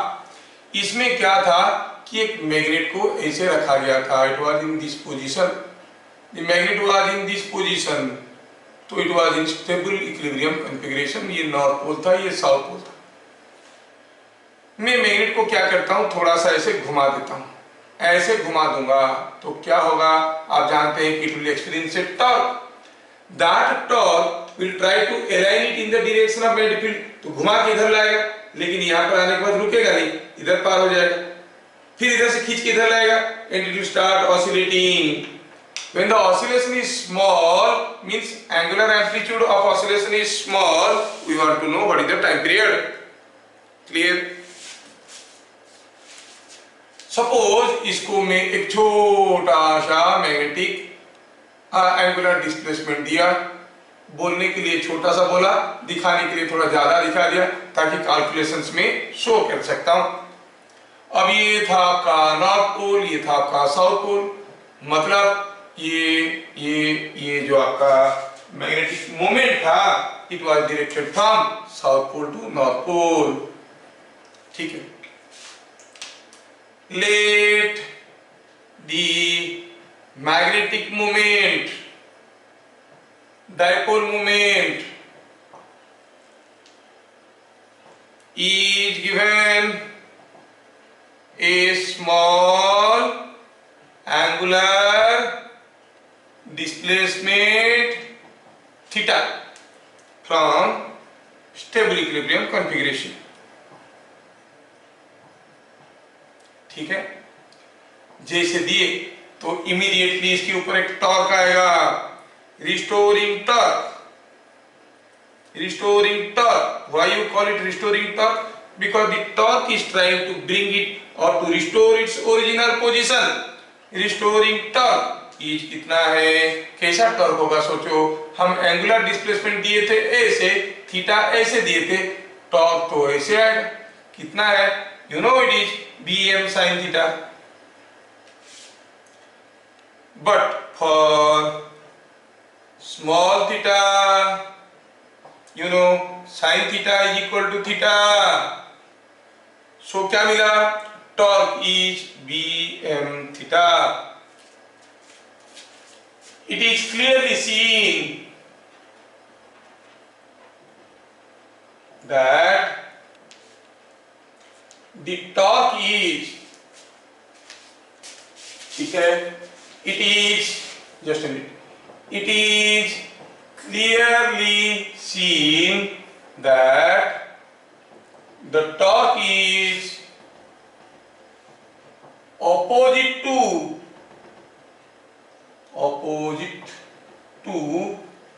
इसमें क्या था कि एक मैग्नेट को ऐसे रखा गया था, it was in this position, the magnet was in this position, तो it was in stable equilibrium configuration. ये नॉर्थ पोल था, ये साउथ पोल था. मैं मैग्नेट को क्या करता हूँ, थोड़ा सा ऐसे घुमा देता हूँ, ऐसे घुमा दूंगा तो क्या होगा, आप जानते हैं कि it will experience a torque. That torque will try to align it in the direction of magnetic field, तो घुमा के इधर लाएगा, लेकिन यहाँ पर आने के बाद रुकेगा नहीं, इधर पार हो जाएगा, फिर इधर से खींच के इधर लाएगा, and it will start oscillating. When the oscillation is small, means angular amplitude of oscillation is small, we want to know what is the time period. Clear? Suppose इसको मैं एक छोटा सा मैग्नेटिक एंगुलर डिस्प्लेसमेंट दिया, बोलने के लिए छोटा सा बोला, दिखाने के लिए थोड़ा ज्यादा दिखा दिया, ताकि कैलकुलेशंस में शो कर सकता हूं. अब ये था आपका नॉर्थ पोल, ये था आपका साउथ पोल, मतलब ये जो आपका मैग्नेटिक मोमेंट था, it was directed from south pole to north pole. ठीक है, let the magnetic moment dipole moment is given a small angular displacement theta from stable equilibrium configuration. ठीक है, जैसे दिए तो इमीडिएटली इसके ऊपर एक टॉर्क आएगा, restoring torque. Restoring torque. Why you call it restoring torque? Because the torque is trying to bring it or to restore its original position. Restoring torque is कितना है, कैसा टॉर्क होगा सोचो. हम एंगुलर डिस्प्लेसमेंट दिए थे ऐसे, थीटा ऐसे दिए थे, टॉर्क तो ऐसे आएगा. कितना है, you know it is bm sin theta. But for small theta, you know sin theta is equal to theta. So क्या मिला, torque is bm theta. It is clearly seen that the torque is, ठीक है, it is, just a minute, it is clearly seen that the torque is opposite to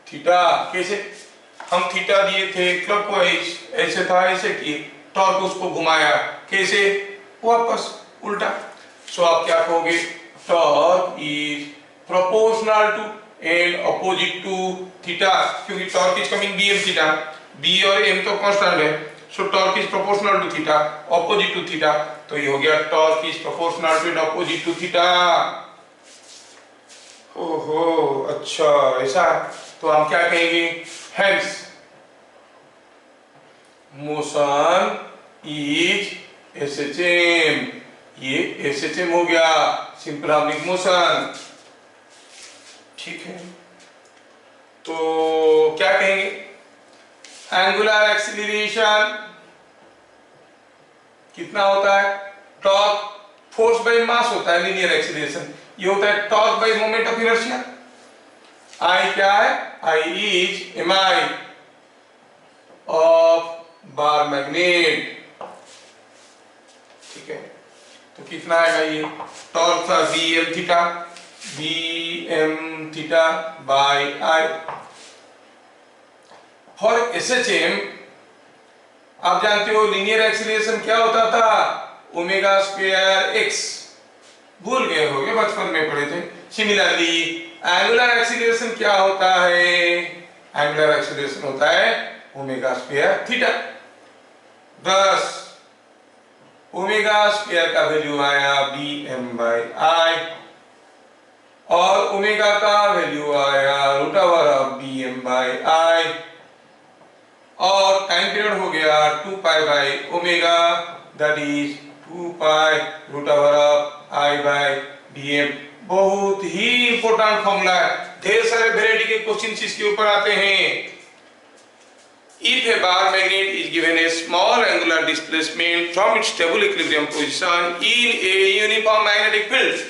theta. कैसे, हम थीटा दिए थे क्लॉकवाइज, ऐसे था, ऐसे किए, टॉर्क उसको घुमाया, कैसे, वापस उल्टा. सो आप क्या कहोगे, torque is proportional to and opposite to theta, क्योंकि torque is coming bm theta, b और m तो कांस्टेंट है. So torque is proportional to theta, opposite to theta. तो ये हो गया torque is proportional to and opposite to theta. ओहो, अच्छा ऐसा. तो हम क्या कहेंगे, हेंस मोशन इज SHM. ये SHM हो गया, सिंपल हार्मोनिक मोशन. ठीक है, तो क्या कहेंगे, एंगुलर एक्सीलरेशन कितना होता है, टॉर्क फोर्स बाय मास होता है, लीनियर एक्सीलरेशन. ये होता है torque by moment of inertia. I क्या है, I is MI of bar magnet. ठीक है, तो कितना आएगा, ये टॉर्क था bm theta, bm theta by I. For SHM आप जानते हो लीनियर एक्सीलरेशन क्या होता था, ओमेगा स्क्वायर x. भूल गए होगे, बचपन में पढ़े थे. सिमिलरली एंगुलर एक्सीलरेशन क्या होता है, एंगुलर एक्सीलरेशन होता है ओमेगा स्क्वायर थीटा. बस ओमेगा स्क्वायर का वैल्यू आया bm बाय I और ओमेगा का वैल्यू आया root over of bm by I और टाइम पीरियड हो गया 2 pi by omega, that is 2 pi root over of I by bm. बहुत ही इंपॉर्टेंट फॉर्मूला है, ढेर सारे वैरायटी के क्वेश्चन इसके ऊपर आते हैं. If a bar magnet is given a small angular displacement from its stable equilibrium position in a uniform magnetic field,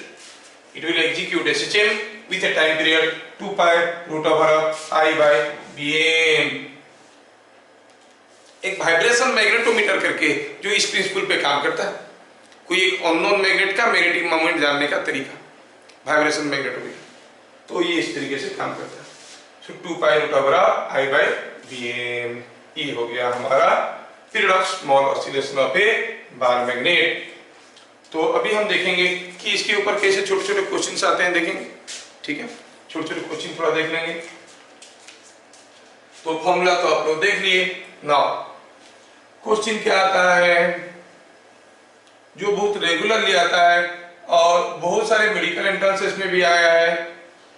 it will execute SHM with a time period 2 pi root over I by bm. एक वाइब्रेशन मैग्नेटोमीटर करके जो इस प्रिंसिपल पे काम करता है, कोई एक अननोन मैग्नेट का मैग्नेटिक मोमेंट जानने का तरीका, वाइब्रेशन मैग्नेटोमीटर. तो ये इस तरीके से काम करता है. So 2 pi root over I by bm. ये हो गया हमारा period of small oscillation of a bar magnet. तो अभी हम देखेंगे कि इसके ऊपर कैसे छोटे छोटे क्वेश्चंस आते हैं, देखेंगे. ठीक है, छोटे छोटे क्वेश्चन थोड़ा देख लेंगे. तो फॉर्मूला तो आप लोग देख लिए. नाउ क्वेश्चन क्या आता है, जो बहुत रेगुलरली आता है और बहुत सारे मेडिकल एंट्रेंसेस में भी आया है.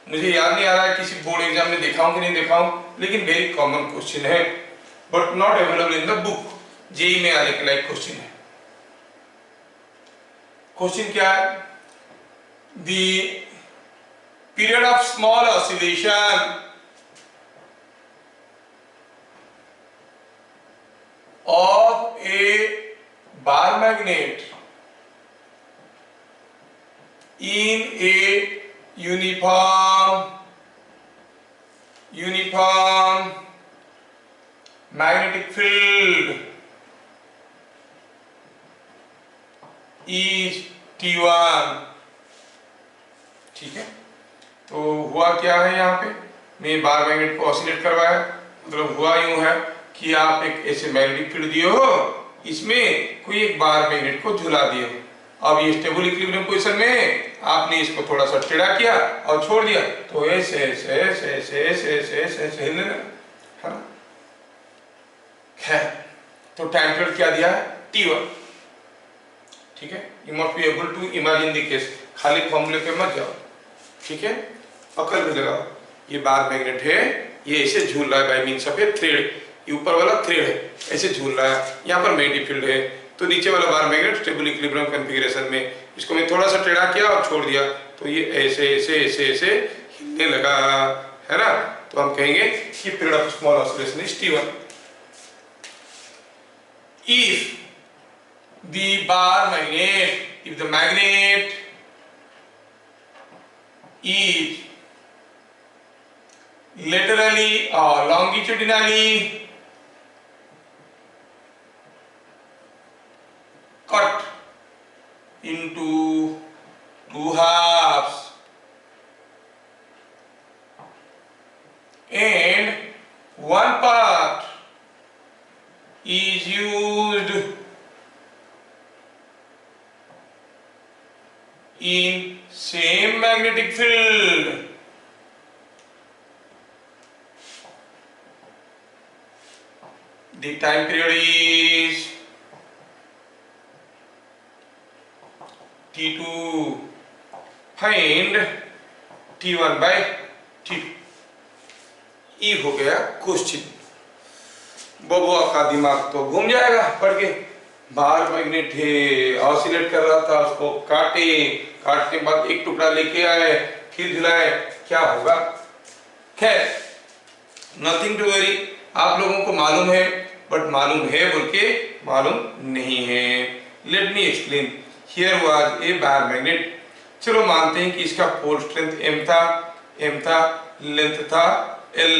मुझे याद नहीं आ रहा है किसी बोर्ड एग्जाम में देखा हूं कि नहीं देखा हूं, लेकिन वेरी कॉमन क्वेश्चन है, but not available in the book. JEE में आने के लायक क्वेश्चन है. क्वेश्चन क्या है, the period of small oscillation bar magnet in a uniform magnetic field is T1। ठीक है, तो हुआ क्या है यहाँ पे, मैं बार मैग्नेट को ऑसिलेट करवाया, मतलब हुआ यूं है कि आप एक ऐसे मैग्नेटिक फील्ड दिए हो, इसमें कोई एक बार मैग्नेट को झुला दिए हो। अब ये स्टेबल इक्विलिब्रियम पोजीशन में है, आपने इसको थोड़ा सा टेढ़ा किया और छोड़ दिया, तो ऐसे ऐसे ऐसे ऐसे ऐसे ऐसे ऐसे ऐसे हिलने लगा, है ना। खैर, तो टाइम पीरियड क्या दिया है, T1। ठीक है, you must be able to imagine the case, खाली फॉर्मूले पे मत जाओ। ठीक है, अकल में लगाओ, ये बार मैग्नेट है, ये ऐसे झूल रहा है by means of A thread, ये ऊपर वाला थ्रेड है, ऐसे झूल रहा है, यहाँ पर मैग्नेटिक फील्ड है, तो नीचे वाला bar magnet stable equilibrium configuration में, इसको मैं थोड़ा सा टेढ़ा किया और छोड़ दिया, तो ये ऐसे ऐसे ऐसे ऐसे हिलने लगा, है ना। तो हम कहेंगे कि period of small oscillation is T1। If the bar magnet, if the magnet is laterally or longitudinally cut into two halves and one part is used in same magnetic field, the time period is T2, find T1 by T2। ये हो गया क्वेश्चन। बबुआ का दिमाग तो घूम जाएगा पढ़ के, बार मैग्नेट है, ऑसिलेट कर रहा था, उसको काटने के बाद एक टुकड़ा लेके आए, फिर झुलाए, क्या होगा। खैर, नथिंग टू वरी, आप लोगों को मालूम है, बट मालूम है बोल के मालूम नहीं है। Let me explain, here was A bar magnet, चलो मानते हैं कि इसका पोल स्ट्रेंथ m था, लेंथ था l,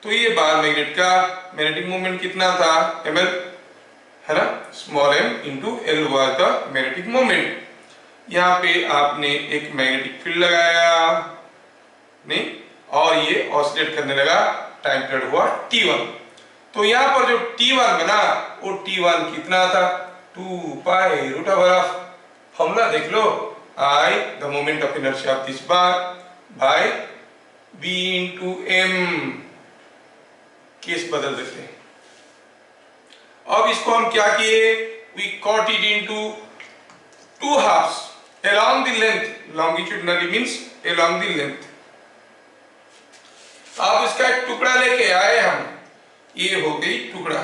तो ये बार मैग्नेट का मैग्नेटिक मोमेंट कितना था, ml, है ना, small m into l was the magnetic moment. यहाँ पे आपने एक मैग्नेटिक फील्ड लगाया नहीं, और ये ऑसिलेट करने लगा, टाइम पीरियड हुआ T1। तो यहाँ पर जो T1 बना, वो T1 कितना था, 2 पाई रूट ऑफ, फॉर्मूला देख लो, I the moment of inertia of this bar by B into M। Case बदल देते हैं। अब इसको हम क्या किए, we cut it into two halves along the length, longitudinally means along the length। अब इसका एक टुकड़ा लेके आए हम, ये हो गई टुकड़ा,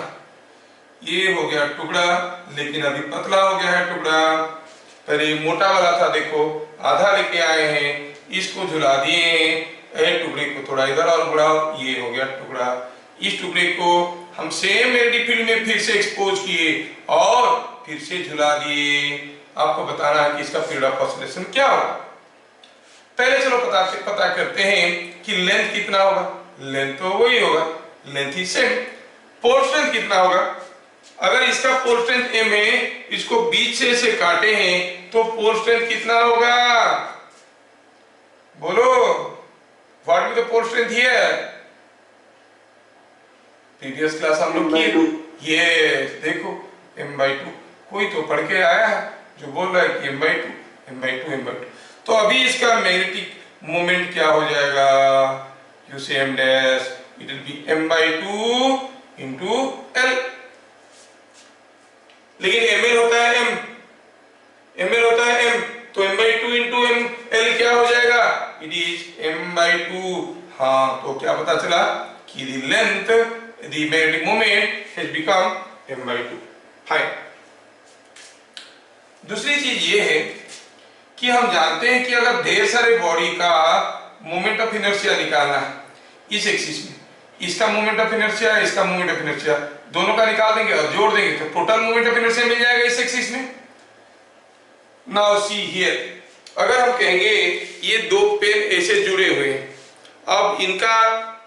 ये हो गया टुकड़ा, लेकिन अभी पतला हो गया है टुकड़ा। पहले मोटा वाला था, देखो आधा लेके आए हैं, इसको झुला दिए, एक टुकड़े को थोड़ा इधर और बढ़ाओ, ये हो गया टुकड़ा। इस टुकड़े को हम सेम मैग्नेटिक फील्ड में फिर से एक्सपोज किए और फिर से झुला दिए। आपको बताना है कि इसका पीरियड ऑफ ऑसिलेशन क्या होगा। पहले चलो पता करते हैं कि लेंथ कितना होगा। लेंथ तो वही होगा, लेंथ ही सेम। पोल स्ट्रेंथ कितना होगा, अगर इसका पोल स्ट्रेंथ m है, इसको बीच से ऐसे काटे हैं, तो पोल स्ट्रेंथ कितना होगा, बोलो, what will the pole strength here. Previous class हम लोग किए, ये देखो m/2, कोई तो पढ़ के आया है जो बोल रहा है कि m/2। तो अभी इसका मैग्नेटिक मोमेंट क्या हो जाएगा, यू से m dash, it will be m/2 into l। लेकिन ml होता है m, तो m/2 इंटू l क्या हो जाएगा, इट इज m/2। हाँ, तो क्या पता चला कि the length, the magnetic moment has become m/2। Fine. दूसरी चीज ये है कि हम जानते हैं कि अगर ढेर सारे बॉडी का मोमेंट ऑफ इनर्शिया निकालना है इस एक्सिस में, इसका मोमेंट ऑफ इनर्शिया, इसका मोमेंट ऑफ इनर्शिया, दोनों का निकाल देंगे और जोड़ देंगे तो टोटल मोमेंट ऑफ इनर्शिया मिल जाएगा इस एक्सिस में। नाउ सी हियर, अगर हम कहेंगे ये दो पेन ऐसे जुड़े हुए हैं, अब इनका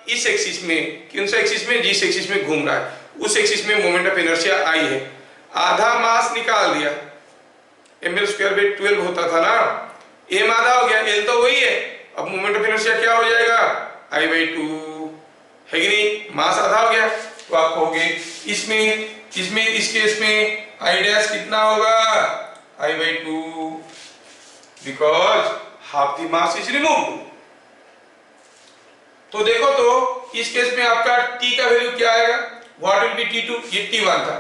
इस एक्सिस में, कौन सा एक्सिस में, जिस एक्सिस में घूम रहा है उस एक्सिस में मोमेंट ऑफ इनर्शिया आई है, आधा मास निकाल दिया, ml स्क्वायर बाई 12 होता था ना, m आधा हो गया, l तो वही है, अब मोमेंट ऑफ इनर्शिया क्या हो जाएगा, I बाई 2 है कि नहीं, मास आधा हो गया। तो आप कहोगे इसमें इस केस में I डैश कितना होगा, I by 2 because half the mass is removed. तो देखो तो इस केस में आपका t का वैल्यू क्या आएगा, व्हाट विल बी t2, ये t1 था,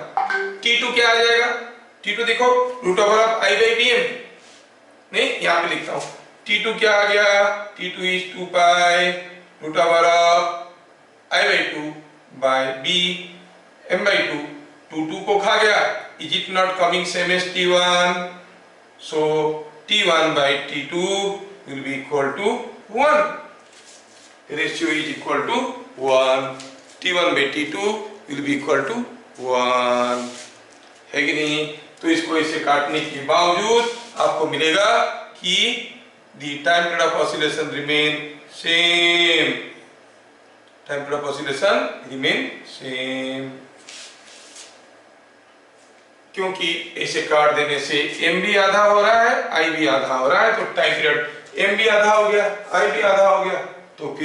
t2 क्या आ जाएगा, t2 देखो root over of I by dm, नहीं यहाँ पे लिखता हूँ, t2 क्या आ गया, t2 is 2 pi root over of I by 2 by b m by 2, 2 को खा गया, is it not coming same as t1, so t1 by t2 will be equal to 1, ratio is equal to 1, t1 by t2 will be equal to 1, है कि नहीं। तो इसको इसे काटने के बावजूद आपको मिलेगा कि the time period of oscillation remain same, time period of oscillation remain same, क्योंकि ऐसे काट देने से m भी आधा हो रहा है, I भी आधा हो रहा है, तो टाइम पीरियड m भी आधा हो गया, I भी आधा हो गया, तो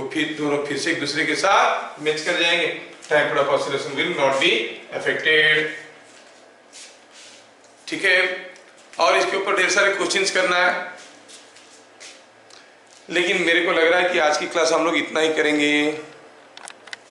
फिर दोनों फिर से एक दूसरे के साथ मैच कर जाएंगे, time period of oscillation will not be affected. ठीक है, और इसके ऊपर ढेर सारे क्वेश्चंस करना है, लेकिन मेरे को लग रहा है कि आज की क्लास हम लोग इतना ही करेंगे।